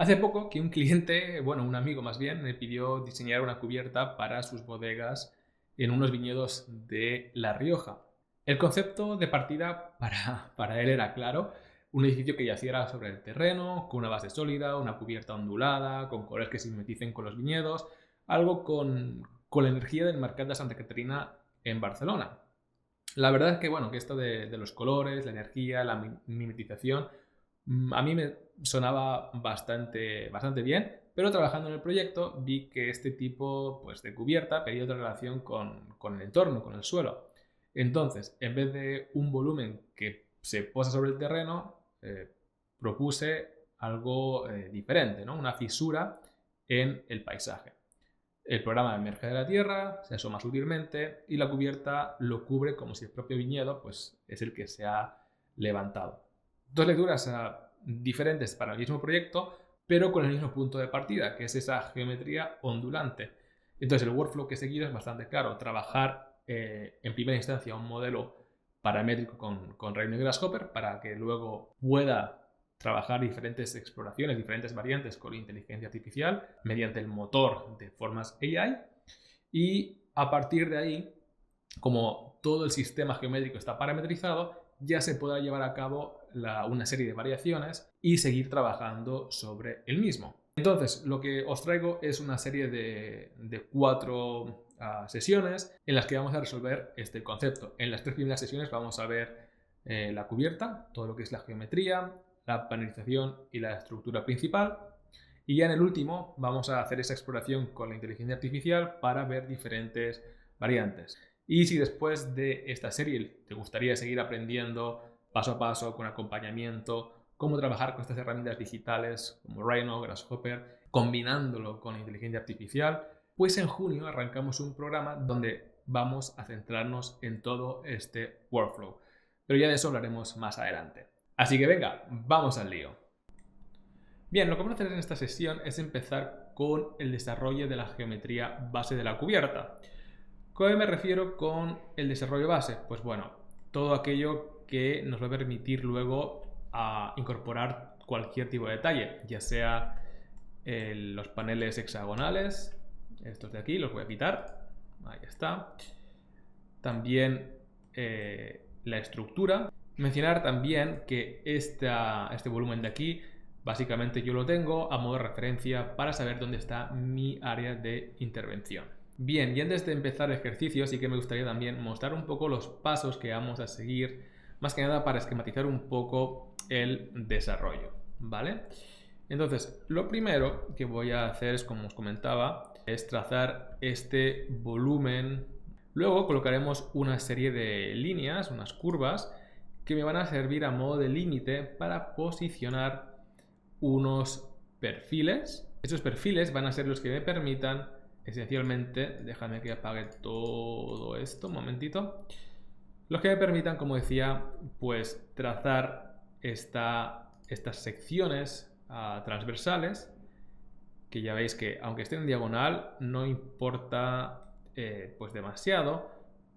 Hace poco que un cliente, bueno, un amigo más bien, me pidió diseñar una cubierta para sus bodegas en unos viñedos de La Rioja. El concepto de partida para él era claro, un edificio que yaciera sobre el terreno, con una base sólida, una cubierta ondulada, con colores que se mimeticen con los viñedos, algo con la energía del Mercat de Santa Caterina en Barcelona. La verdad es que, bueno, que esto de los colores, la energía, la mimetización, a mí me sonaba bastante bien, pero trabajando en el proyecto vi que este tipo pues, de cubierta pedía otra relación con el entorno, con el suelo. Entonces, en vez de un volumen que se posa sobre el terreno, propuse algo diferente, ¿no? Una fisura en el paisaje. El programa emerge de la tierra, se asoma sutilmente y la cubierta lo cubre como si el propio viñedo pues, es el que se ha levantado. Dos lecturas diferentes para el mismo proyecto, pero con el mismo punto de partida, que es esa geometría ondulante. Entonces el workflow que he seguido es bastante claro. Trabajar en primera instancia un modelo paramétrico con Rhino y Grasshopper para que luego pueda trabajar diferentes exploraciones, diferentes variantes con inteligencia artificial mediante el motor de Formas AI y a partir de ahí, como todo el sistema geométrico está parametrizado, ya se podrá llevar a cabo una serie de variaciones y seguir trabajando sobre el mismo. Entonces, lo que os traigo es una serie de 4 sesiones en las que vamos a resolver este concepto. En las 3 primeras sesiones vamos a ver la cubierta, todo lo que es la geometría, la panelización y la estructura principal. Y ya en el último vamos a hacer esa exploración con la inteligencia artificial para ver diferentes variantes. Y si después de esta serie te gustaría seguir aprendiendo paso a paso, con acompañamiento, cómo trabajar con estas herramientas digitales como Rhino, Grasshopper, combinándolo con inteligencia artificial, pues en junio arrancamos un programa donde vamos a centrarnos en todo este workflow. Pero ya de eso hablaremos más adelante. Así que venga, vamos al lío. Bien, lo que vamos a hacer en esta sesión es empezar con el desarrollo de la geometría base de la cubierta. ¿Cómo me refiero con el desarrollo base? Pues bueno, todo aquello que nos va a permitir luego incorporar cualquier tipo de detalle, ya sea los paneles hexagonales, estos de aquí, los voy a quitar, ahí está. También la estructura. Mencionar también que este volumen de aquí, básicamente yo lo tengo a modo de referencia para saber dónde está mi área de intervención. Bien, y antes de empezar el ejercicio, sí que me gustaría también mostrar un poco los pasos que vamos a seguir, más que nada para esquematizar un poco el desarrollo, ¿vale? Entonces, lo primero que voy a hacer es, como os comentaba, es trazar este volumen. Luego colocaremos una serie de líneas, unas curvas, que me van a servir a modo de límite para posicionar unos perfiles. Estos perfiles van a ser los que me permitan, esencialmente, déjame que apague todo esto, un momentito, los que me permitan, como decía, pues trazar estas secciones transversales, que ya veis que aunque estén en diagonal no importa pues demasiado,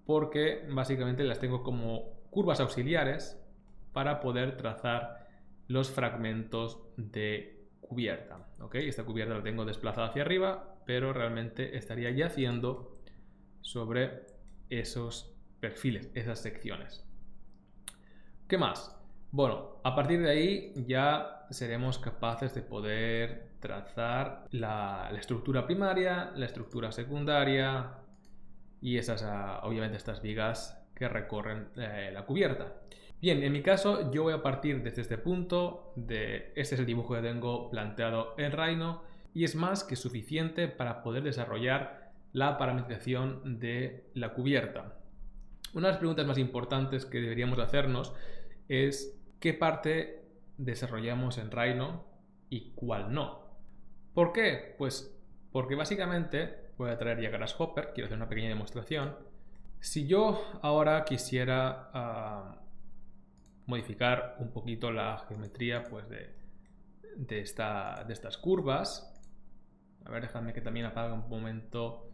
porque básicamente las tengo como curvas auxiliares para poder trazar los fragmentos de cubierta. ¿Okay? Esta cubierta la tengo desplazada hacia arriba, pero realmente estaría yaciendo sobre esos perfiles, esas secciones. ¿Qué más? Bueno, a partir de ahí ya seremos capaces de poder trazar la estructura primaria, la estructura secundaria y obviamente estas vigas que recorren la cubierta. Bien, en mi caso yo voy a partir desde este punto, este es el dibujo que tengo planteado en Rhino y es más que suficiente para poder desarrollar la parametrización de la cubierta. Una de las preguntas más importantes que deberíamos hacernos es qué parte desarrollamos en Rhino y cuál no. ¿Por qué? Pues porque básicamente voy a traer ya Grasshopper, quiero hacer una pequeña demostración. Si yo ahora quisiera modificar un poquito la geometría pues de estas curvas, a ver, déjame que también apague un momento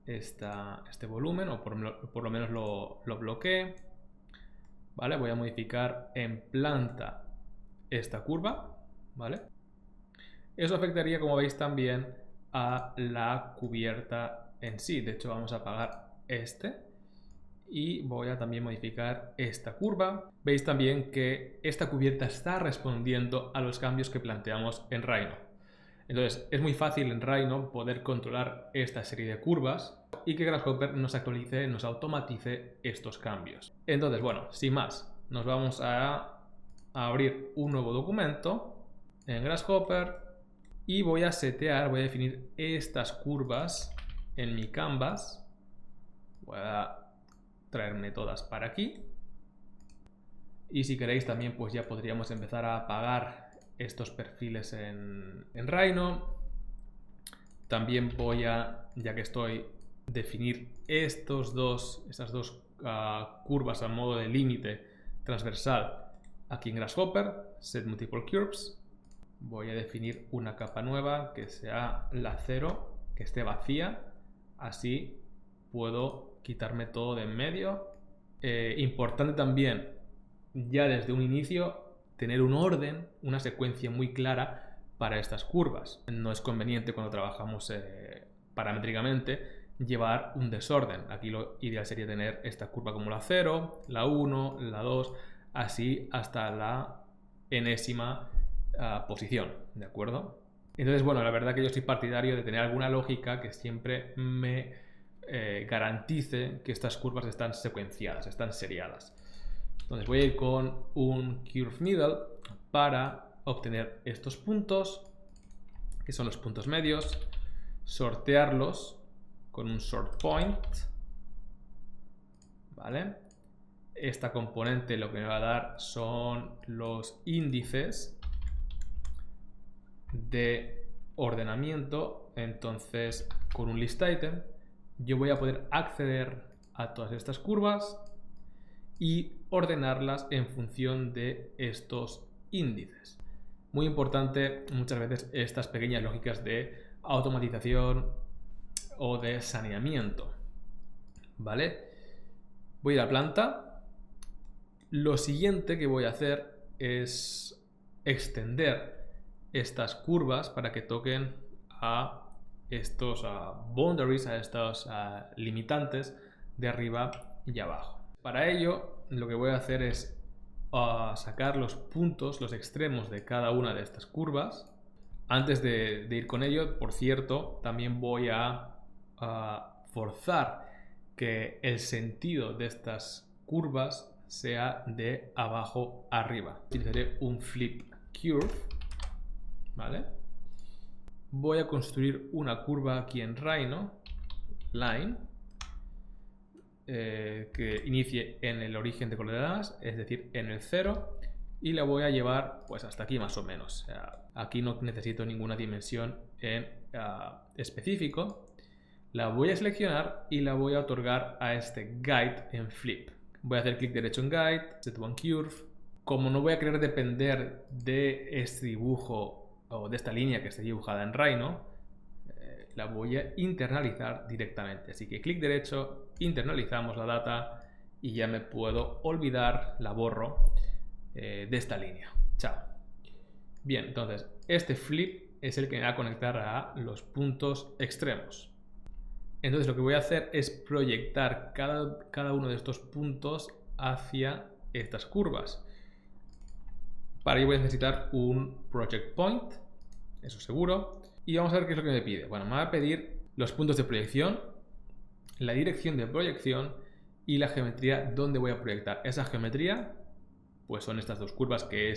este volumen, o por lo menos lo bloquee. ¿Vale? Voy a modificar en planta esta curva, ¿vale? Eso afectaría, como veis, también a la cubierta en sí. De hecho, vamos a apagar este y voy a también modificar esta curva. Veis también que esta cubierta está respondiendo a los cambios que planteamos en Rhino. Entonces, es muy fácil en Rhino poder controlar esta serie de curvas y que Grasshopper nos actualice, nos automatice estos cambios. Entonces, bueno, sin más, nos vamos a abrir un nuevo documento en Grasshopper y voy a definir estas curvas en mi canvas. Voy a traerme todas para aquí. Y si queréis también, pues ya podríamos empezar a apagar estos perfiles en Rhino. También voy a, ya que estoy, definir esas dos curvas a modo de límite transversal aquí en Grasshopper, set multiple curves. Voy a definir una capa nueva que sea la 0, que esté vacía, así puedo quitarme todo de en medio. Importante también, ya desde un inicio, tener un orden, una secuencia muy clara para estas curvas. No es conveniente cuando trabajamos paramétricamente llevar un desorden. Aquí lo ideal sería tener esta curva como la 0, la 1, la 2, así hasta la enésima posición, ¿de acuerdo? Entonces, bueno, la verdad que yo soy partidario de tener alguna lógica que siempre me garantice que estas curvas están secuenciadas, están seriadas. Entonces voy a ir con un curve middle para obtener estos puntos, que son los puntos medios, sortearlos con un sort point, ¿vale? Esta componente lo que me va a dar son los índices de ordenamiento. Entonces, con un list item yo voy a poder acceder a todas estas curvas y ordenarlas en función de estos índices. Muy importante muchas veces estas pequeñas lógicas de automatización o de saneamiento, ¿vale? Voy a ir a planta. Lo siguiente que voy a hacer es extender estas curvas para que toquen a estos boundaries, a estos limitantes de arriba y abajo. Para ello, lo que voy a hacer es sacar los puntos, los extremos de cada una de estas curvas. Antes de ir con ello, por cierto, también voy a forzar que el sentido de estas curvas sea de abajo arriba. Utilizaré un flip curve, ¿vale? Voy a construir una curva aquí en Rhino, line, que inicie en el origen de coordenadas, es decir, en el 0, y la voy a llevar pues hasta aquí más o menos. O sea, aquí no necesito ninguna dimensión en específico. La voy a seleccionar y la voy a otorgar a este guide en flip. Voy a hacer clic derecho en guide, set one curve. Como no voy a querer depender de este dibujo o de esta línea que esté dibujada en Rhino, la voy a internalizar directamente. Así que clic derecho, internalizamos la data y ya me puedo olvidar, la borro de esta línea. Chao. Bien, entonces este flip es el que me va a conectar a los puntos extremos. Entonces lo que voy a hacer es proyectar cada uno de estos puntos hacia estas curvas. Para ello voy a necesitar un project point, eso seguro. Y vamos a ver qué es lo que me pide. Bueno, me va a pedir los puntos de proyección, la dirección de proyección y la geometría donde voy a proyectar. Esa geometría, pues son estas dos curvas que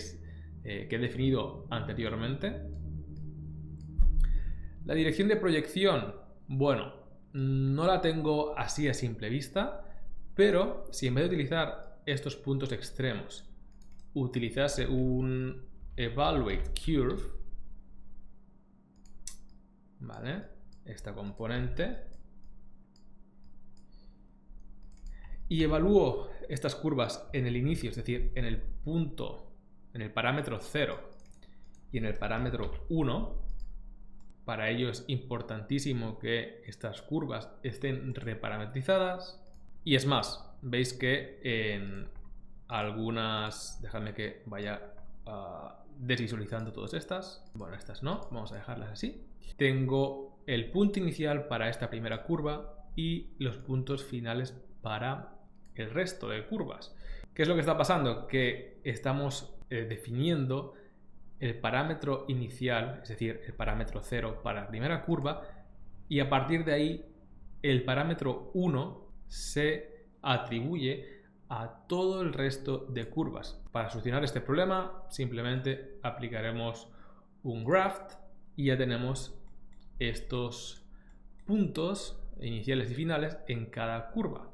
he definido anteriormente. La dirección de proyección, bueno, no la tengo así a simple vista, pero si en vez de utilizar estos puntos extremos utilizase un evaluate curve, ¿vale? Esta componente, y evalúo estas curvas en el inicio, es decir, en el punto, en el parámetro 0 y en el parámetro 1. Para ello es importantísimo que estas curvas estén reparametrizadas. Y es más, veis que en algunas, dejadme que vaya desvisualizando todas estas. Bueno, estas no, vamos a dejarlas así. Tengo el punto inicial para esta primera curva y los puntos finales para el resto de curvas. ¿Qué es lo que está pasando? Que estamos definiendo el parámetro inicial, es decir, el parámetro 0 para la primera curva, y a partir de ahí el parámetro 1 se atribuye a todo el resto de curvas. Para solucionar este problema simplemente aplicaremos un graft y ya tenemos estos puntos iniciales y finales en cada curva.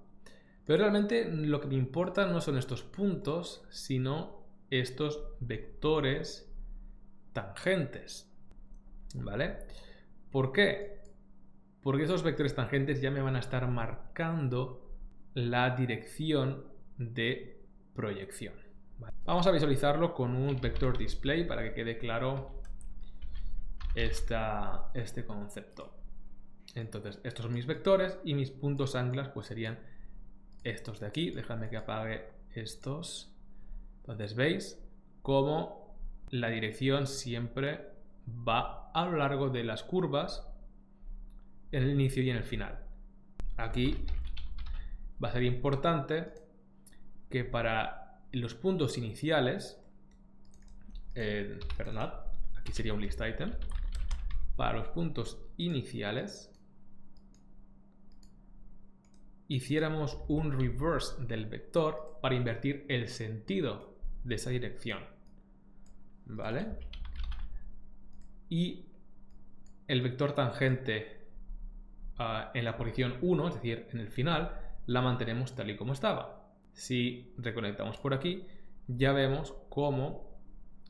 Pero realmente lo que me importa no son estos puntos, sino estos vectores tangentes. ¿Vale? ¿Por qué? Porque esos vectores tangentes ya me van a estar marcando la dirección de proyección. ¿Vale? Vamos a visualizarlo con un vector display para que quede claro este concepto. Entonces, estos son mis vectores y mis puntos anclas pues serían estos de aquí. Déjame que apague estos. Entonces, veis cómo la dirección siempre va a lo largo de las curvas en el inicio y en el final. Aquí va a ser importante que para los puntos iniciales, perdonad, aquí sería un list item, para los puntos iniciales hiciéramos un reverse del vector para invertir el sentido de esa dirección, ¿vale? Y el vector tangente en la posición 1, es decir, en el final, la mantenemos tal y como estaba. Si reconectamos por aquí, ya vemos cómo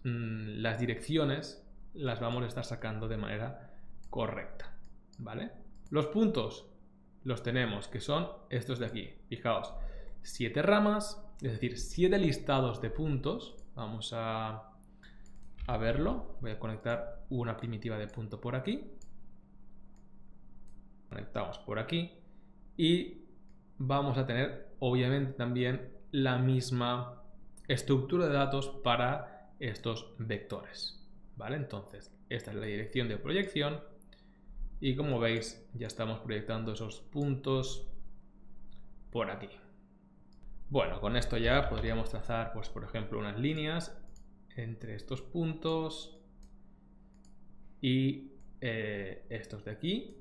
las direcciones las vamos a estar sacando de manera correcta, ¿vale? Los puntos los tenemos, que son estos de aquí. Fijaos, 7 ramas, es decir, 7 listados de puntos. Vamos a verlo. Voy a conectar una primitiva de punto por aquí. Conectamos por aquí y vamos a tener obviamente también la misma estructura de datos para estos vectores, ¿vale? Entonces, esta es la dirección de proyección y como veis ya estamos proyectando esos puntos por aquí. Bueno, con esto ya podríamos trazar, pues por ejemplo, unas líneas entre estos puntos y estos de aquí,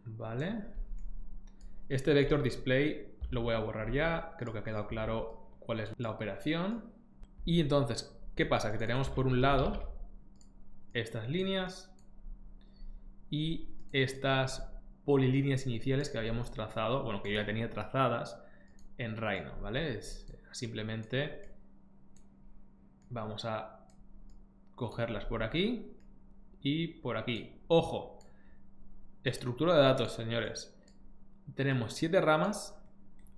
¿vale? Este vector display lo voy a borrar ya, creo que ha quedado claro cuál es la operación. Y entonces, ¿qué pasa? Que tenemos por un lado estas líneas y estas polilíneas iniciales que habíamos trazado, bueno, que yo ya tenía trazadas en Rhino, ¿vale? Simplemente vamos a cogerlas por aquí y por aquí. ¡Ojo! Estructura de datos, señores. Tenemos 7 ramas,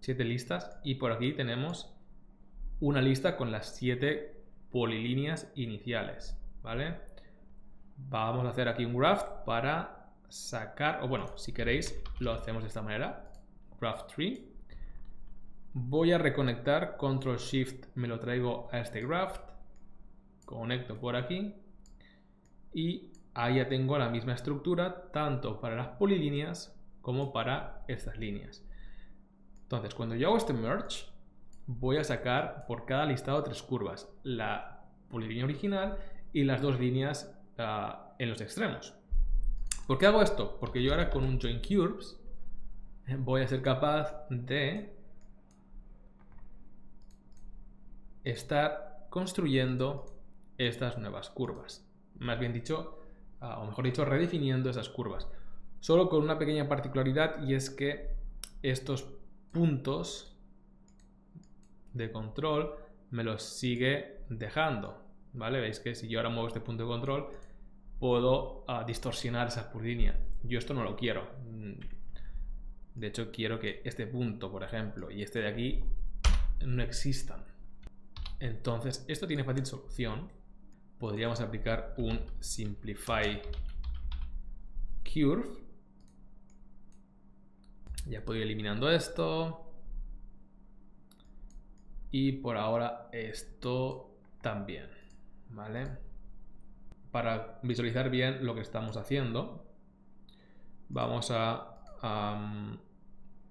7 listas y por aquí tenemos una lista con las 7 polilíneas iniciales, ¿vale? Vamos a hacer aquí un graph para sacar, o bueno, si queréis lo hacemos de esta manera, graph tree. Voy a reconectar, control shift me lo traigo a este graph, conecto por aquí y ahí ya tengo la misma estructura tanto para las polilíneas como para estas líneas. Entonces, cuando yo hago este merge, voy a sacar por cada listado 3 curvas, la polilínea original y las 2 líneas en los extremos. ¿Por qué hago esto? Porque yo ahora con un join curves voy a ser capaz de estar construyendo estas nuevas curvas. Más bien dicho, o mejor dicho, redefiniendo esas curvas. Solo con una pequeña particularidad, y es que estos puntos de control me los sigue dejando, ¿vale? Veis que si yo ahora muevo este punto de control puedo distorsionar esa polilínea. Yo esto no lo quiero. De hecho, quiero que este punto, por ejemplo, y este de aquí no existan. Entonces, esto tiene fácil solución. Podríamos aplicar un simplify curve. Ya puedo ir eliminando esto. Y por ahora esto también, ¿vale? Para visualizar bien lo que estamos haciendo, vamos a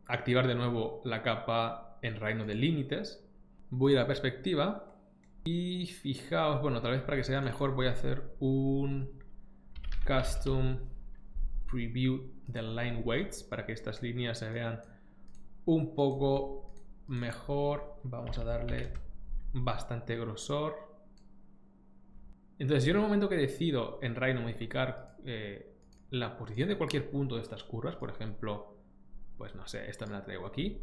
activar de nuevo la capa en Rhino de límites. Voy a la perspectiva y fijaos, bueno, tal vez para que se vea mejor voy a hacer un custom preview de line weights para que estas líneas se vean un poco mejor. Vamos a darle bastante grosor. Entonces yo en el momento que decido en Rhino modificar la posición de cualquier punto de estas curvas, por ejemplo, pues no sé, esta me la traigo aquí,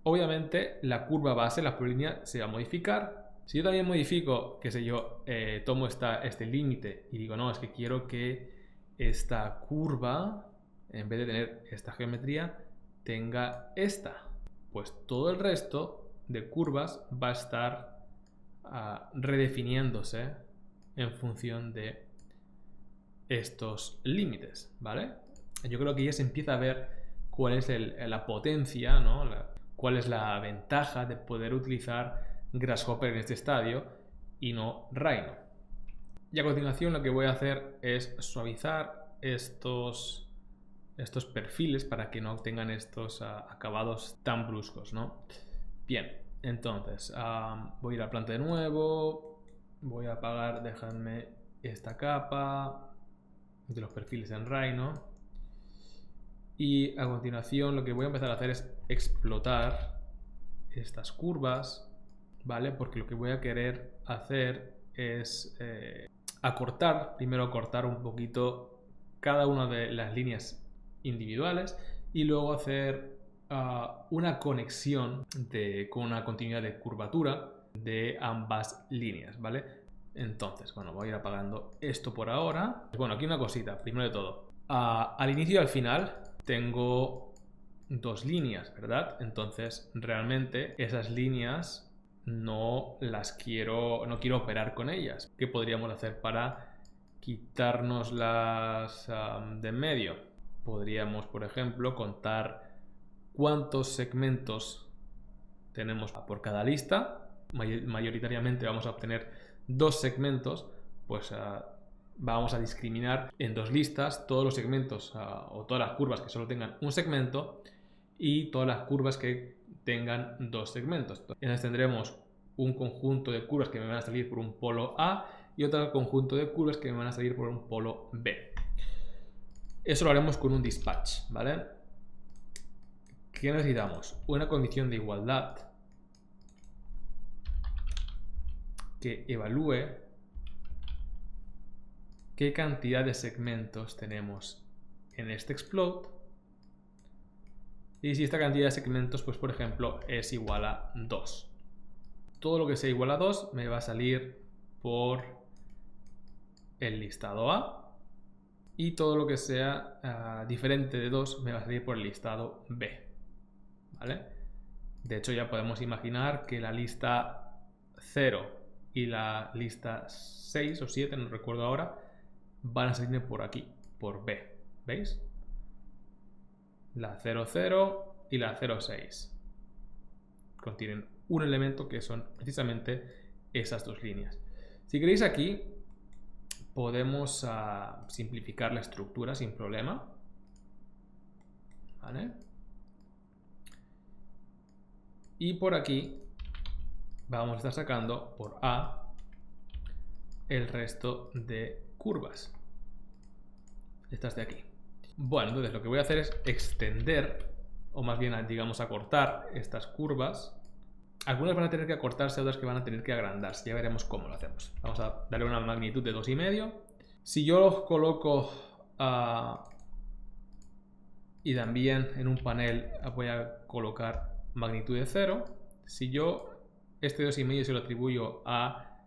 obviamente la curva base, la polilínea, se va a modificar. Si yo también modifico, qué sé yo, tomo este límite y digo, no, es que quiero que esta curva, en vez de tener esta geometría, tenga esta, pues todo el resto de curvas va a estar redefiniéndose en función de estos límites, ¿vale? Yo creo que ya se empieza a ver cuál es la potencia, ¿no? Cuál es la ventaja de poder utilizar Grasshopper en este estadio y no Rhino. Y a continuación lo que voy a hacer es suavizar estos perfiles para que no tengan estos acabados tan bruscos, ¿no? Bien, entonces voy a ir a planta de nuevo, voy a apagar, dejadme esta capa de los perfiles en Rhino y a continuación lo que voy a empezar a hacer es explotar estas curvas, ¿vale? Porque lo que voy a querer hacer es primero acortar un poquito cada una de las líneas individuales y luego hacer una conexión con una continuidad de curvatura de ambas líneas, ¿vale? Entonces, bueno, voy a ir apagando esto por ahora. Bueno, aquí una cosita, primero de todo. Al inicio y al final tengo dos líneas, ¿verdad? Entonces, realmente esas líneas no quiero operar con ellas. ¿Qué podríamos hacer para quitárnoslas de en medio? Podríamos, por ejemplo, contar cuántos segmentos tenemos por cada lista. Mayoritariamente vamos a obtener 2 segmentos, pues vamos a discriminar en 2 listas todos los segmentos o todas las curvas que solo tengan un segmento y todas las curvas que tengan 2 segmentos. Entonces tendremos un conjunto de curvas que me van a salir por un polo A y otro conjunto de curvas que me van a salir por un polo B. Eso lo haremos con un dispatch, ¿vale? ¿Qué necesitamos? Una condición de igualdad que evalúe qué cantidad de segmentos tenemos en este explode y si esta cantidad de segmentos, pues por ejemplo, es igual a 2. Todo lo que sea igual a 2 me va a salir por el listado A y todo lo que sea diferente de 2 me va a salir por el listado B, ¿vale? De hecho ya podemos imaginar que la lista 0 y la lista 6 o 7, no recuerdo ahora, van a salir por aquí, por B, ¿veis? La 00 y la 06 contienen un elemento que son precisamente esas dos líneas. Si queréis aquí podemos simplificar la estructura sin problema, ¿vale? Y por aquí vamos a estar sacando por A el resto de curvas, estas de aquí. Bueno, entonces lo que voy a hacer es extender, o más bien digamos acortar estas curvas. Algunas van a tener que acortarse, otras que van a tener que agrandarse. Ya veremos cómo lo hacemos. Vamos a darle una magnitud de 2,5. Si yo los coloco y también en un panel voy a colocar magnitud de 0. Si yo este 2,5 se lo atribuyo a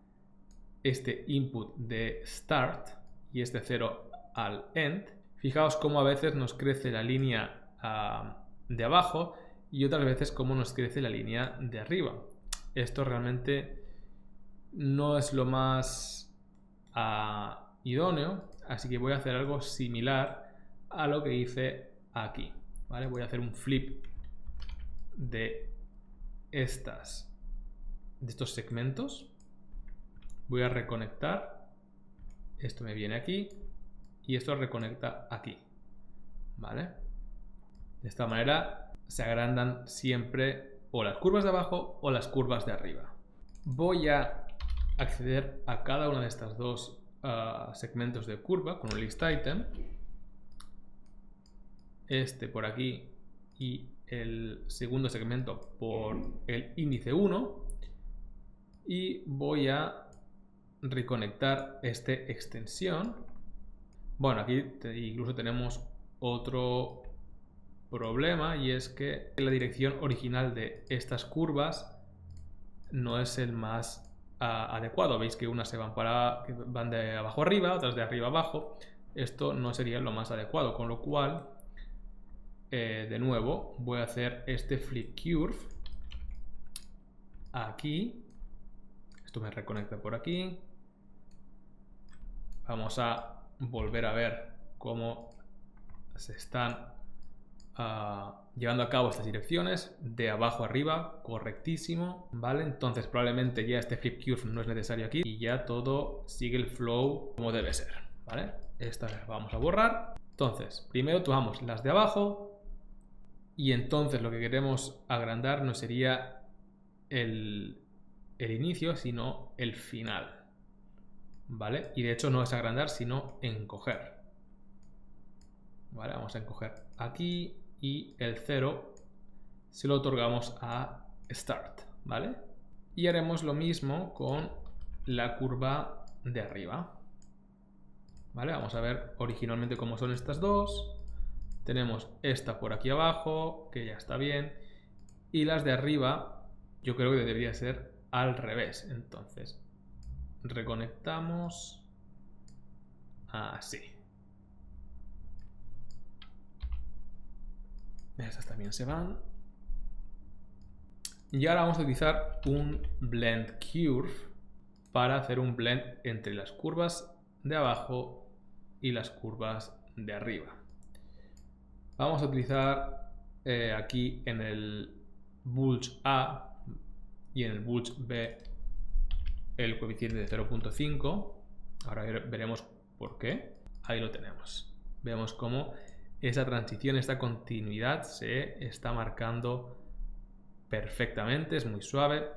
este input de start y este 0 al end, fijaos cómo a veces nos crece la línea de abajo y otras veces cómo nos crece la línea de arriba. Esto realmente no es lo más idóneo, así que voy a hacer algo similar a lo que hice aquí, ¿vale? Voy a hacer un flip de estos segmentos Voy a reconectar. Esto me viene aquí y esto reconecta aquí. ¿Vale? De esta manera se agrandan siempre o las curvas de abajo o las curvas de arriba. Voy a acceder a cada una de estas dos segmentos de curva con un list item. Este por aquí y el segundo segmento por el índice 1. Y voy a reconectar esta extensión. Bueno, aquí incluso tenemos otro problema, y es que la dirección original de estas curvas no es el más adecuado. Veis que unas van de abajo arriba, otras de arriba abajo. Esto no sería lo más adecuado, con lo cual de nuevo voy a hacer este flip curve aquí. Esto me reconecta por aquí. Vamos a volver a ver cómo se están llevando a cabo estas direcciones de abajo arriba, correctísimo, ¿vale? Entonces probablemente ya este flip curve no es necesario aquí y ya todo sigue el flow como debe ser, ¿vale? Esta vez vamos a borrar. Entonces, primero tomamos las de abajo y entonces lo que queremos agrandar no sería el inicio, sino el final, ¿vale? Y de hecho no es agrandar, sino encoger. Vale, vamos a encoger aquí y el 0 se lo otorgamos a Start, ¿vale? Y haremos lo mismo con la curva de arriba. ¿Vale? Vamos a ver originalmente cómo son estas dos. Tenemos esta por aquí abajo, que ya está bien. Y las de arriba, yo creo que debería ser al revés. Entonces, reconectamos así. Estas también se van. Y ahora vamos a utilizar un blend curve para hacer un blend entre las curvas de abajo y las curvas de arriba. Vamos a utilizar aquí en el bulge A y en el bulge B el coeficiente de 0.5. Ahora veremos por qué. Ahí lo tenemos. Vemos cómo esa transición, esta continuidad se está marcando perfectamente, es muy suave.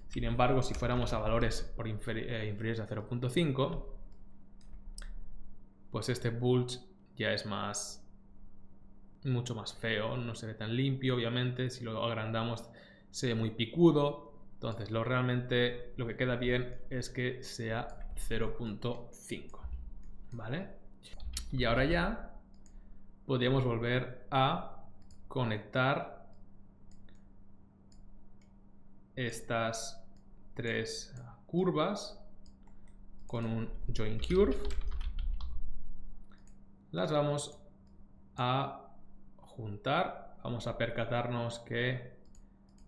Sin embargo, si fuéramos a valores inferiores a 0.5, pues este bulge ya es mucho más feo, no se ve tan limpio, obviamente. Si lo agrandamos se ve muy picudo. Entonces realmente lo que queda bien es que sea 0.5, ¿vale? Y ahora ya podríamos volver a conectar estas tres curvas con un join curve. Las vamos a juntar. Vamos a percatarnos que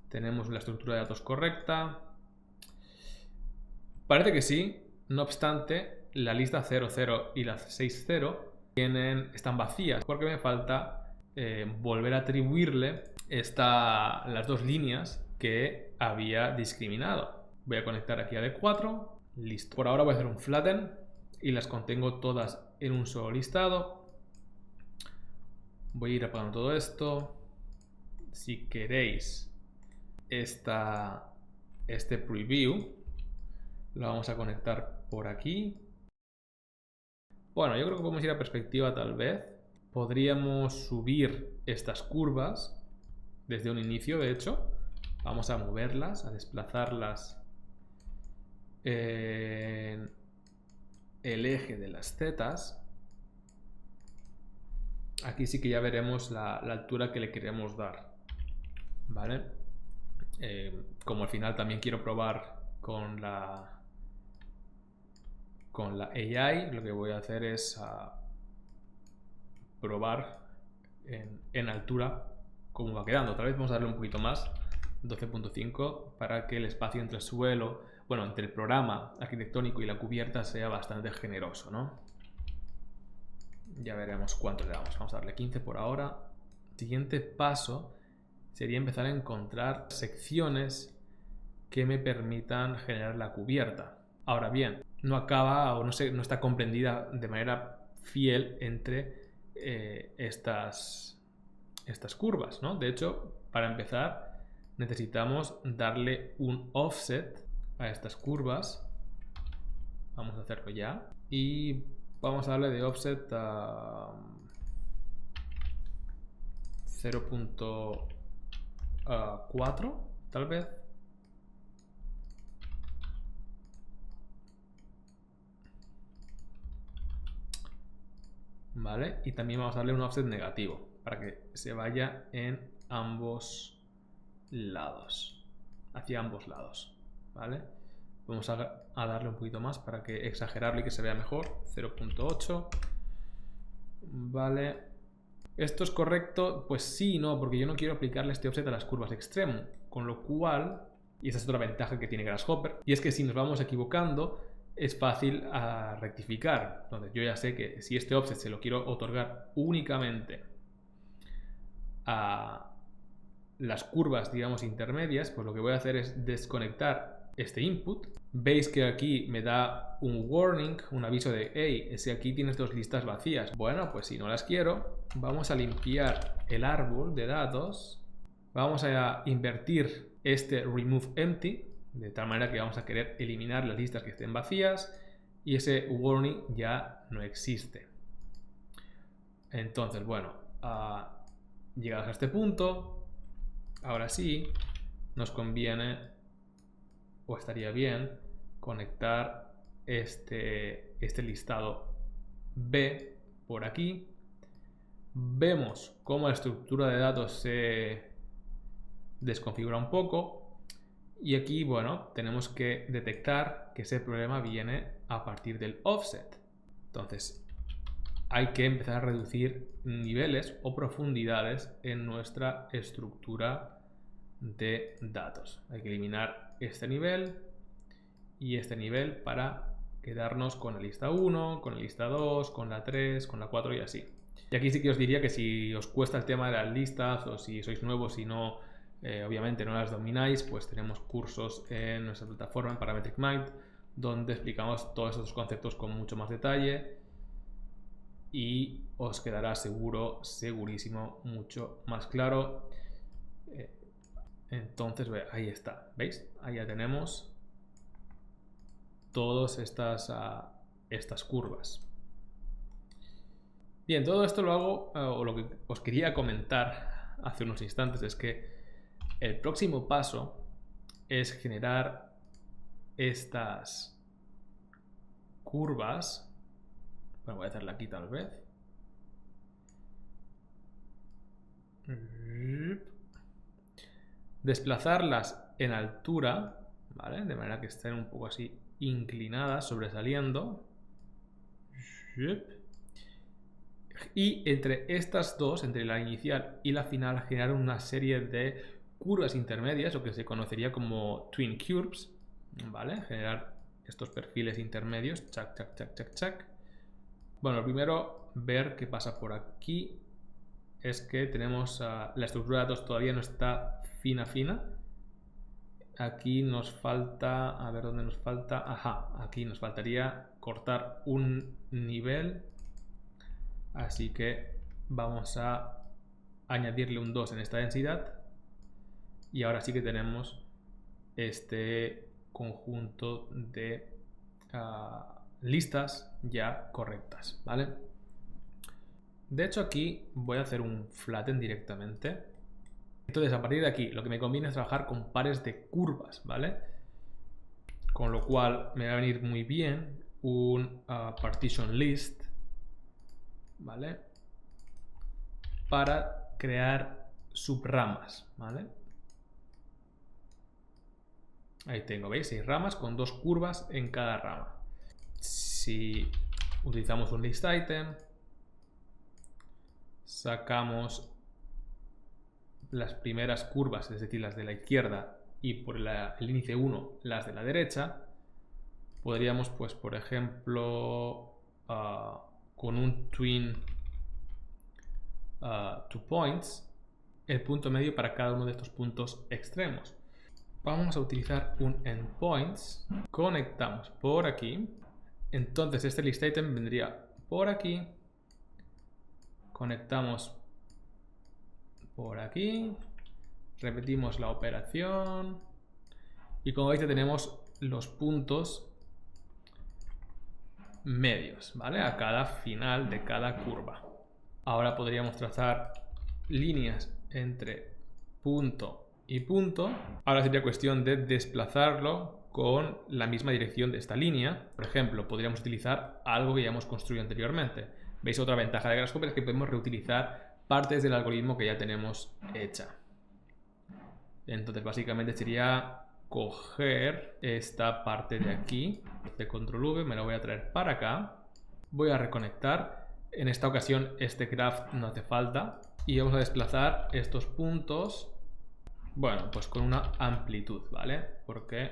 tenemos la estructura de datos correcta. Parece que sí. No obstante, la lista 00 y la 60 están vacías porque me falta volver a atribuirle las dos líneas que había discriminado. Voy a conectar aquí a D4. Listo. Por ahora voy a hacer un flatten y las contengo todas en un solo listado. Voy a ir apagando todo esto. Si queréis este preview, lo vamos a conectar por aquí. Bueno, yo creo que podemos ir a perspectiva tal vez. Podríamos subir estas curvas desde un inicio, de hecho. Vamos a moverlas, a desplazarlas en el eje de las zetas. Aquí sí que ya veremos la altura que le queremos dar, ¿vale? Como al final también quiero probar con la AI, lo que voy a hacer es probar en altura cómo va quedando. Otra vez vamos a darle un poquito más, 12.5, para que el espacio entre el suelo, bueno, entre el programa arquitectónico y la cubierta sea bastante generoso, ¿no? Ya veremos cuánto le damos. Vamos a darle 15 por ahora. El siguiente paso sería empezar a encontrar secciones que me permitan generar la cubierta. Ahora bien, no acaba o no está comprendida de manera fiel entre estas curvas, ¿no? De hecho, para empezar, necesitamos darle un offset a estas curvas. Vamos a hacerlo ya. Y vamos a darle de offset a 0.4, tal vez. ¿Vale? Y también vamos a darle un offset negativo para que se vaya en ambos lados, hacia ambos lados, ¿vale? Vamos a darle un poquito más para que exagerarlo y que se vea mejor. 0.8. Vale. ¿Esto es correcto? Pues sí y no, porque yo no quiero aplicarle este offset a las curvas extremo. Con lo cual, y esa es otra ventaja que tiene Grasshopper, y es que si nos vamos equivocando, es fácil rectificar. Entonces yo ya sé que si este offset se lo quiero otorgar únicamente a las curvas, digamos, intermedias, pues lo que voy a hacer es desconectar este input. Veis que aquí me da un warning, un aviso de hey, si aquí tienes dos listas vacías. Bueno, pues si no las quiero, vamos a limpiar el árbol de datos. Vamos a invertir este remove empty, de tal manera que vamos a querer eliminar las listas que estén vacías y ese warning ya no existe. Entonces, bueno, llegados a este punto, ahora sí, nos conviene o estaría bien conectar este listado B por aquí. Vemos cómo la estructura de datos se desconfigura un poco y aquí, bueno, tenemos que detectar que ese problema viene a partir del offset. Entonces, hay que empezar a reducir niveles o profundidades en nuestra estructura de datos. Hay que eliminar este nivel y este nivel para quedarnos con la lista 1, con la lista 2, con la 3, con la 4 y así. Y aquí sí que os diría que si os cuesta el tema de las listas o si sois nuevos y no, obviamente no las domináis, pues tenemos cursos en nuestra plataforma en Parametric Mind donde explicamos todos estos conceptos con mucho más detalle y os quedará segurísimo, mucho más claro. Entonces, ahí está, ¿veis? Ahí ya tenemos todas estas curvas. Bien, todo esto lo hago, o lo que os quería comentar hace unos instantes es que el próximo paso es generar estas curvas. Bueno, voy a hacerla aquí tal vez. Desplazarlas en altura, ¿vale? De manera que estén un poco así inclinadas, sobresaliendo. Y entre estas dos, entre la inicial y la final, generar una serie de curvas intermedias, o que se conocería como twin curves, ¿vale? Generar estos perfiles intermedios, chac, chac, chac, chac, chac. Bueno, primero ver qué pasa por aquí es que tenemos la estructura de datos todavía no está fina. Aquí nos falta, a ver dónde nos falta, ajá, aquí nos faltaría cortar un nivel, así que vamos a añadirle un 2 en esta densidad y ahora sí que tenemos este conjunto de listas ya correctas, ¿vale? De hecho aquí voy a hacer un flatten directamente. Entonces a partir de aquí lo que me conviene es trabajar con pares de curvas, ¿vale? Con lo cual me va a venir muy bien un partition list, ¿vale? Para crear subramas, ¿vale? Ahí tengo, ¿veis? 6 ramas con 2 curvas en cada rama. Si utilizamos un list item, sacamos las primeras curvas, es decir, las de la izquierda, y por el índice 1 las de la derecha, podríamos, pues, por ejemplo, con un twin 2 points, el punto medio para cada uno de estos puntos extremos. vamos a utilizar un endpoints, conectamos por aquí, entonces este list item vendría por aquí, conectamos por aquí, repetimos la operación y como veis ya tenemos los puntos medios, ¿vale? A cada final de cada curva. Ahora podríamos trazar líneas entre punto y punto. Ahora sería cuestión de desplazarlo con la misma dirección de esta línea. Por ejemplo, podríamos utilizar algo que ya hemos construido anteriormente. ¿Veis? Otra ventaja de Grasshopper es que podemos reutilizar partes del algoritmo que ya tenemos hecha. Entonces, básicamente sería coger esta parte de aquí, de control V, me la voy a traer para acá. Voy a reconectar. En esta ocasión este graph no hace falta. Y vamos a desplazar estos puntos, bueno, pues con una amplitud, ¿vale? Porque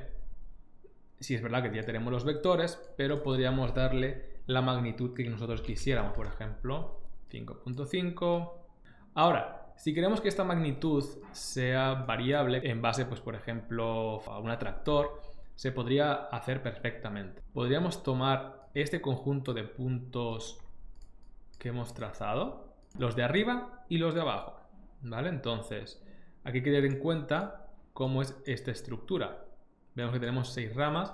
sí es verdad que ya tenemos los vectores, pero podríamos darle la magnitud que nosotros quisiéramos, por ejemplo, 5.5. Ahora, si queremos que esta magnitud sea variable en base, pues por ejemplo, a un atractor, se podría hacer perfectamente. Podríamos tomar este conjunto de puntos que hemos trazado, los de arriba y los de abajo, ¿vale? Entonces, aquí hay que tener en cuenta cómo es esta estructura. Vemos que tenemos 6 ramas,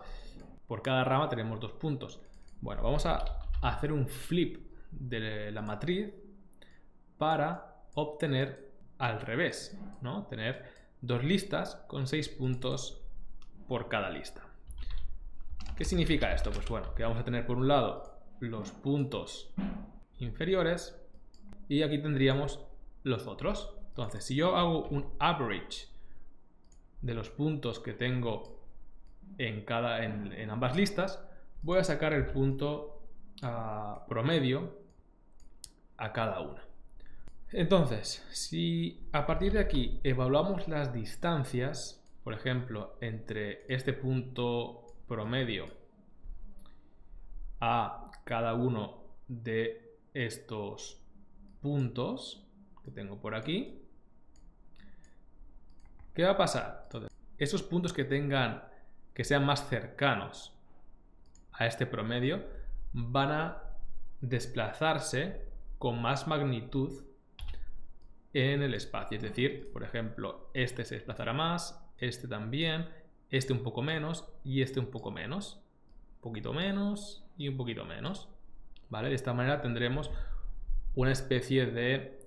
por cada rama tenemos 2 puntos. Bueno, vamos a hacer un flip de la matriz para obtener al revés, ¿no? Tener 2 listas con 6 puntos por cada lista. ¿Qué significa esto? Pues bueno, que vamos a tener por un lado los puntos inferiores y aquí tendríamos los otros. Entonces, si yo hago un average de los puntos que tengo en ambas listas, voy a sacar el punto promedio a cada una. Entonces, si a partir de aquí evaluamos las distancias, por ejemplo, entre este punto promedio a cada uno de estos puntos que tengo por aquí, ¿qué va a pasar? Entonces, esos puntos que sean más cercanos a este promedio van a desplazarse con más magnitud en el espacio. Es decir, por ejemplo, este se desplazará más, este también, este un poco menos y este un poco menos. Un poquito menos y un poquito menos. ¿Vale? De esta manera tendremos una especie de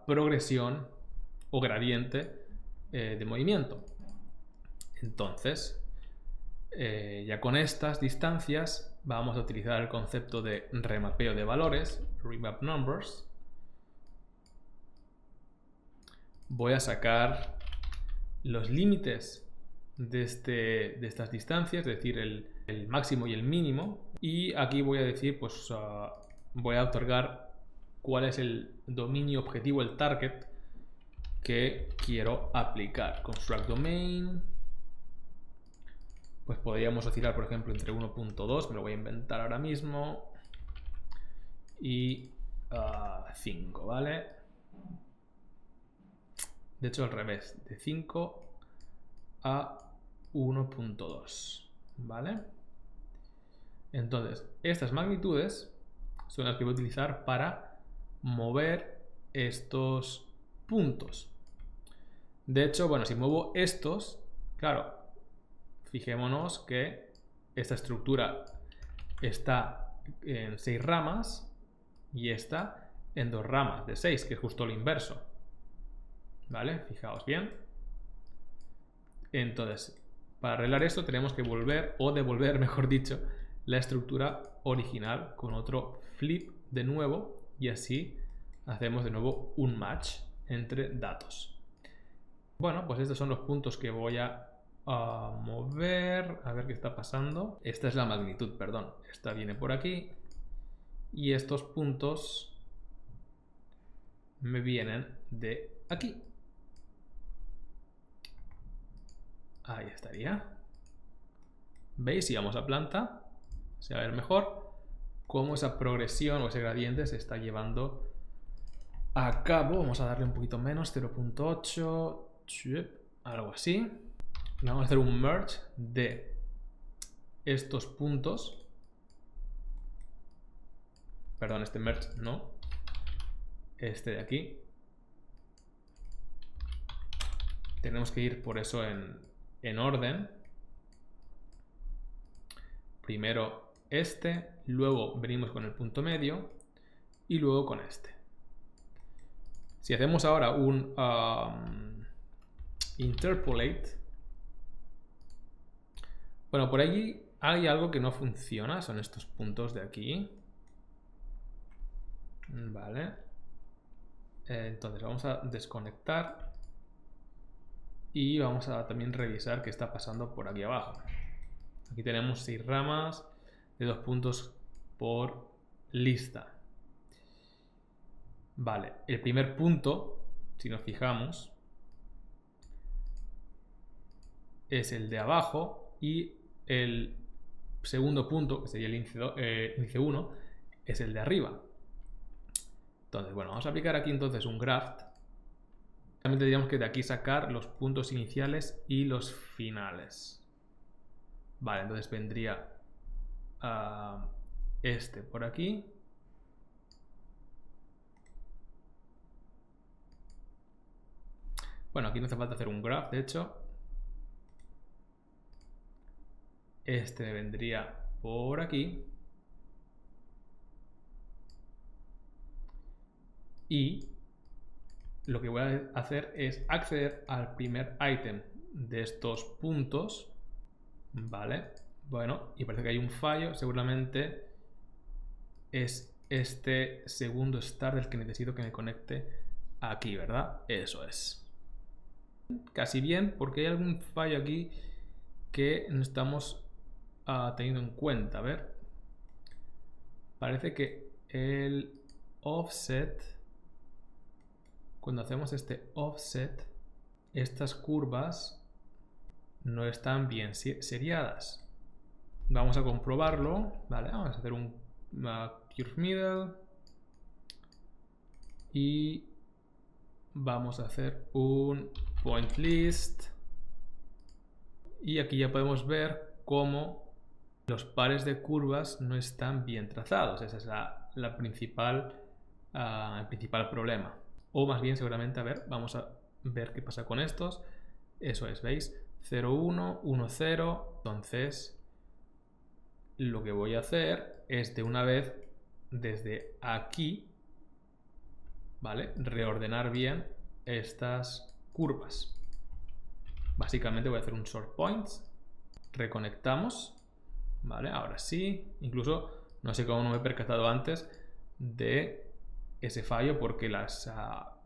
progresión o gradiente de movimiento. Entonces, ya con estas distancias vamos a utilizar el concepto de remapeo de valores, remap numbers. Voy a sacar los límites de estas distancias, es decir, el máximo y el mínimo. Y aquí voy a decir, pues voy a otorgar cuál es el dominio objetivo, el target que quiero aplicar. Construct domain. Pues podríamos oscilar, por ejemplo, entre 1.2, me lo voy a inventar ahora mismo, y 5, ¿vale? De hecho, al revés, de 5 a 1.2, ¿vale? Entonces, estas magnitudes son las que voy a utilizar para mover estos puntos. De hecho, bueno, si muevo estos, claro, fijémonos que esta estructura está en 6 ramas y esta en 2 ramas de 6, que es justo lo inverso. ¿Vale? Fijaos bien. Entonces, para arreglar esto tenemos que volver, o devolver, mejor dicho, la estructura original con otro flip de nuevo y así hacemos de nuevo un match entre datos. Bueno, pues estos son los puntos que voy a mover, a ver qué está pasando. Esta es la magnitud, perdón. Esta viene por aquí y estos puntos me vienen de aquí. Ahí estaría. ¿Veis? Si vamos a planta, se va a ver mejor cómo esa progresión o ese gradiente se está llevando a cabo. Vamos a darle un poquito menos, 0.8, algo así. vamos a hacer un merge de estos puntos. Perdón, este merge no. Este de aquí. Tenemos que ir por eso en orden. Primero este, luego venimos con el punto medio y luego con este. Si hacemos ahora un interpolate, bueno, por allí hay algo que no funciona, son estos puntos de aquí. Vale. Entonces vamos a desconectar y vamos a también revisar qué está pasando por aquí abajo. Aquí tenemos 6 ramas de 2 puntos por lista. Vale, el primer punto, si nos fijamos, es el de abajo y el segundo punto, que sería el índice 1, es el de arriba. Entonces, bueno, vamos a aplicar aquí entonces un graph. También tendríamos que de aquí sacar los puntos iniciales y los finales. Vale, entonces vendría este por aquí. Bueno, aquí no hace falta hacer un graph, de hecho. Este vendría por aquí. Y lo que voy a hacer es acceder al primer ítem de estos puntos. Vale, bueno, y parece que hay un fallo. Seguramente es este segundo start el que necesito que me conecte aquí, ¿verdad? Eso es. Casi bien, porque hay algún fallo aquí que no estamos teniendo en cuenta. A ver, parece que el offset, cuando hacemos este offset, estas curvas no están bien seriadas. Vamos a comprobarlo. Vale, vamos a hacer un curve middle y vamos a hacer un point list, y aquí ya podemos ver cómo los pares de curvas no están bien trazados. Ese es el principal problema. O más bien, seguramente, a ver, vamos a ver qué pasa con estos. Eso es, ¿veis? 0, 1, 1, 0. Entonces, lo que voy a hacer es de una vez, desde aquí, ¿vale?, reordenar bien estas curvas. Básicamente voy a hacer un sort points, reconectamos, ¿vale? Ahora sí, incluso no sé cómo no me he percatado antes de ese fallo, porque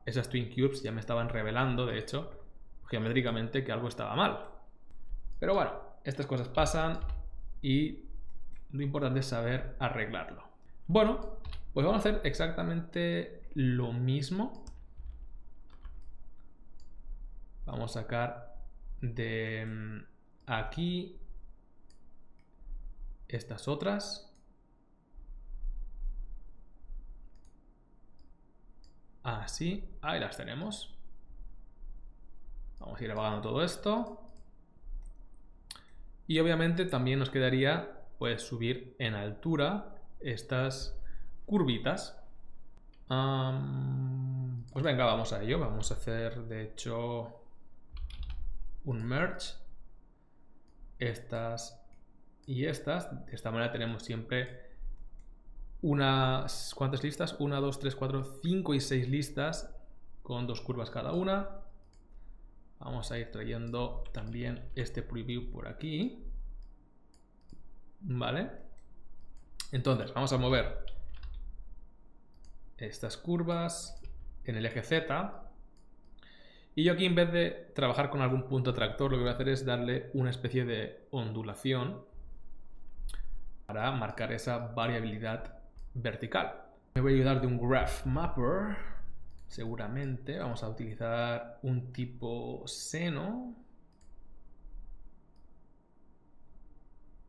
esas twin cubes ya me estaban revelando, de hecho, geométricamente, que algo estaba mal. Pero bueno, estas cosas pasan y lo importante es saber arreglarlo. Bueno, pues vamos a hacer exactamente lo mismo. Vamos a sacar de aquí estas otras. Así, ahí las tenemos. Vamos a ir apagando todo esto. Y obviamente también nos quedaría pues subir en altura estas curvitas. Pues venga, vamos a ello. Vamos a hacer, de hecho, un merge. Estas y estas. De esta manera tenemos siempre unas cuantas listas. 1, 2, 3, 4, 5 y 6 listas con 2 curvas cada una. Vamos a ir trayendo también este preview por aquí. Vale. Entonces, vamos a mover estas curvas en el eje Z. Y yo aquí, en vez de trabajar con algún punto atractor, lo que voy a hacer es darle una especie de ondulación para marcar esa variabilidad vertical. Me voy a ayudar de un graph mapper. Seguramente vamos a utilizar un tipo seno.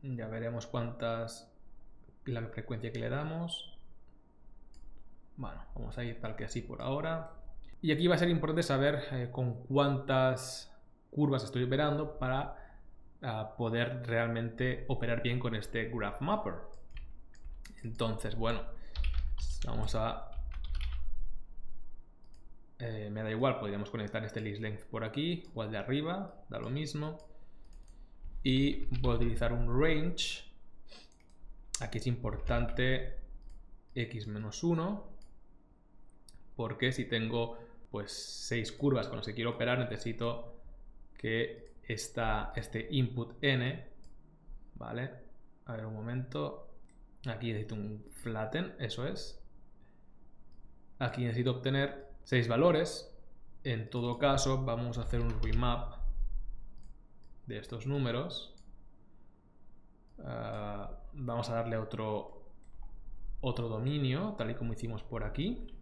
Ya veremos cuántas, la frecuencia que le damos. Bueno, vamos a ir tal que así por ahora. Y aquí va a ser importante saber con cuántas curvas estoy operando para poder realmente operar bien con este Graph Mapper. Entonces, bueno, vamos a... me da igual, podríamos conectar este list length por aquí o al de arriba, da lo mismo. Y voy a utilizar un range. Aquí es importante x-1, porque si tengo pues 6 curvas con las que quiero operar, necesito que este input n, ¿vale? A ver un momento. Aquí necesito un flatten, eso es. Aquí necesito obtener 6 valores. En todo caso, vamos a hacer un remap de estos números. Vamos a darle otro dominio, tal y como hicimos por aquí.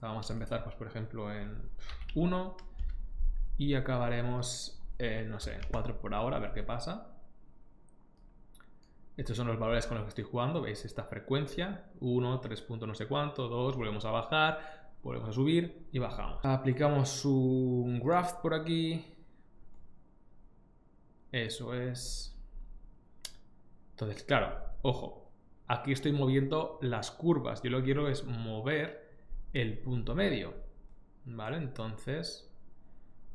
Vamos a empezar, pues, por ejemplo, en 1 y acabaremos en, no sé, 4 por ahora, a ver qué pasa. Estos son los valores con los que estoy jugando, veis esta frecuencia, 1, 3 puntos no sé cuánto, 2, volvemos a bajar, volvemos a subir y bajamos. Aplicamos un graph por aquí. Eso es. Entonces, claro, ojo, aquí estoy moviendo las curvas, yo lo que quiero es mover el punto medio, ¿vale? Entonces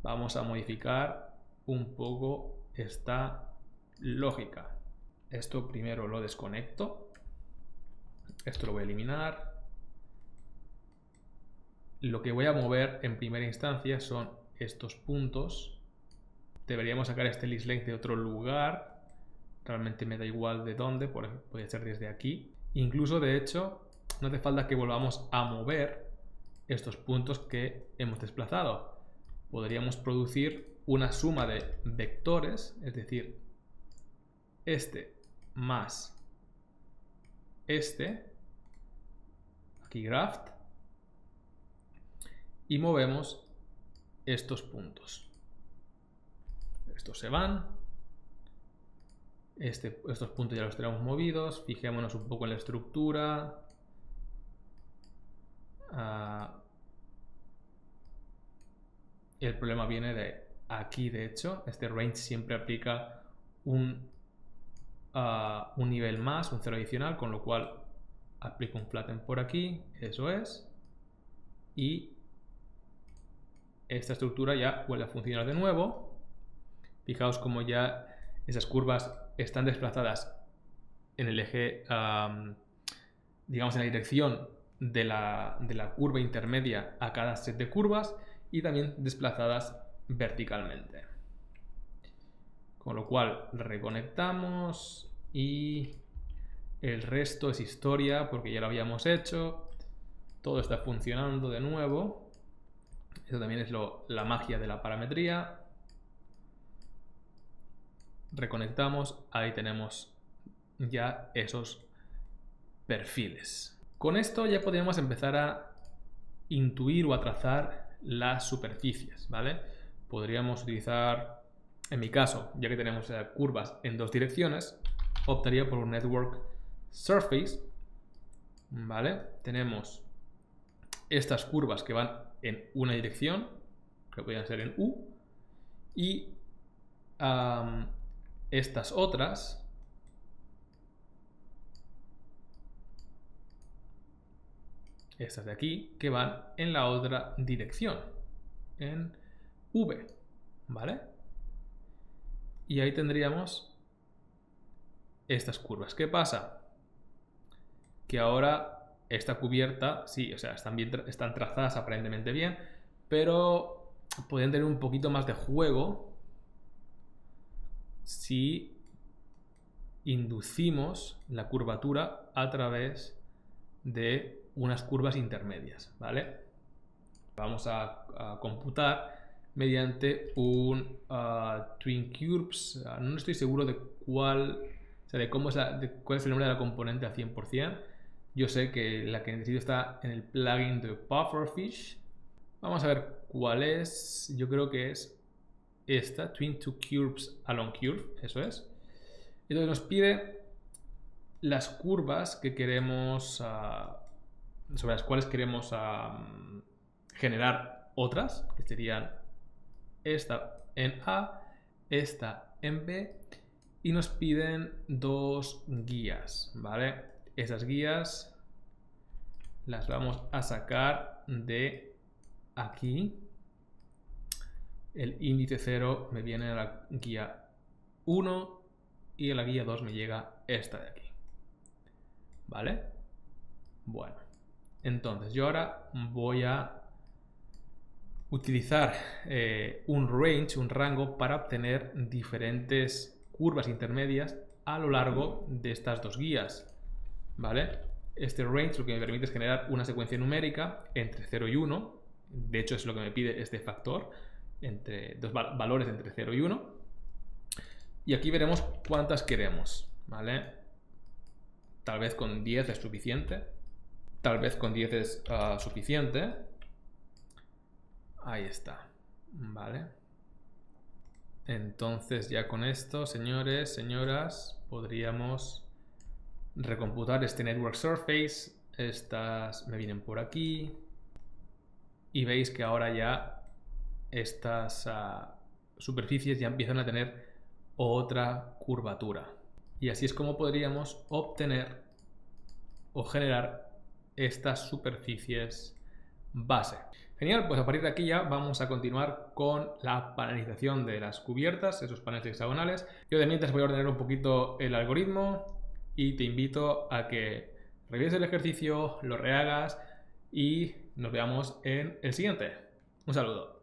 vamos a modificar un poco esta lógica. Esto primero lo desconecto, esto lo voy a eliminar. Lo que voy a mover en primera instancia son estos puntos. Deberíamos sacar este list length de otro lugar, realmente me da igual de dónde, puede ser desde aquí. Incluso, de hecho, no hace falta que volvamos a mover estos puntos que hemos desplazado. Podríamos producir una suma de vectores, es decir, este más este, aquí graphed, y movemos estos puntos. Estos se van. Estos puntos ya los tenemos movidos. Fijémonos un poco en la estructura. El problema viene de aquí, de hecho. Este range siempre aplica un nivel más, un 0 adicional, con lo cual aplico un flatten por aquí, eso es. Y esta estructura ya vuelve a funcionar de nuevo. Fijaos como ya esas curvas están desplazadas en el eje, digamos en la dirección de la curva intermedia a cada set de curvas y también desplazadas verticalmente. Con lo cual reconectamos y el resto es historia porque ya lo habíamos hecho. Todo está funcionando de nuevo. Eso también es la magia de la parametría. Reconectamos, ahí tenemos ya esos perfiles. Con esto ya podríamos empezar a intuir o a trazar las superficies, ¿vale? Podríamos utilizar, en mi caso, ya que tenemos curvas en dos direcciones, optaría por un network surface, ¿vale? Tenemos estas curvas que van en una dirección, que podrían ser en U, y estas otras de aquí, que van en la otra dirección, en V, ¿vale? Y ahí tendríamos estas curvas. ¿Qué pasa? Que ahora esta cubierta, sí, o sea, están trazadas aparentemente bien, pero pueden tener un poquito más de juego si inducimos la curvatura a través de unas curvas intermedias, ¿vale? Vamos a computar mediante un Twin Curves. No estoy seguro de cuál, o sea, cuál es el nombre de la componente al 100%. Yo sé que la que necesito está en el plugin de Pufferfish. Vamos a ver cuál es. Yo creo que es esta, Twin to Curves Along Curve, eso es. Entonces nos pide las curvas que queremos sobre las cuales queremos generar otras, que serían esta en A, esta en B, y nos piden dos guías, ¿vale? Esas guías las vamos a sacar de aquí. El índice 0 me viene a la guía 1 y a la guía 2 me llega esta de aquí, ¿vale? Bueno, entonces yo ahora voy a utilizar un range, un rango, para obtener diferentes curvas intermedias a lo largo de estas dos guías, ¿vale? Este range lo que me permite es generar una secuencia numérica entre 0 y 1, de hecho es lo que me pide este factor, entre dos valores entre 0 y 1, y aquí veremos cuántas queremos, ¿vale? Tal vez con 10 es suficiente, tal vez con 10 es suficiente. Ahí está, ¿vale? Entonces ya con esto, señores, señoras, podríamos recomputar este network surface. Estas me vienen por aquí y veis que ahora ya estas superficies ya empiezan a tener otra curvatura, y así es como podríamos obtener o generar estas superficies base. Genial, pues a partir de aquí ya vamos a continuar con la panelización de las cubiertas, esos paneles hexagonales. Yo de mientras voy a ordenar un poquito el algoritmo y te invito a que revises el ejercicio, lo rehagas y nos veamos en el siguiente. Un saludo.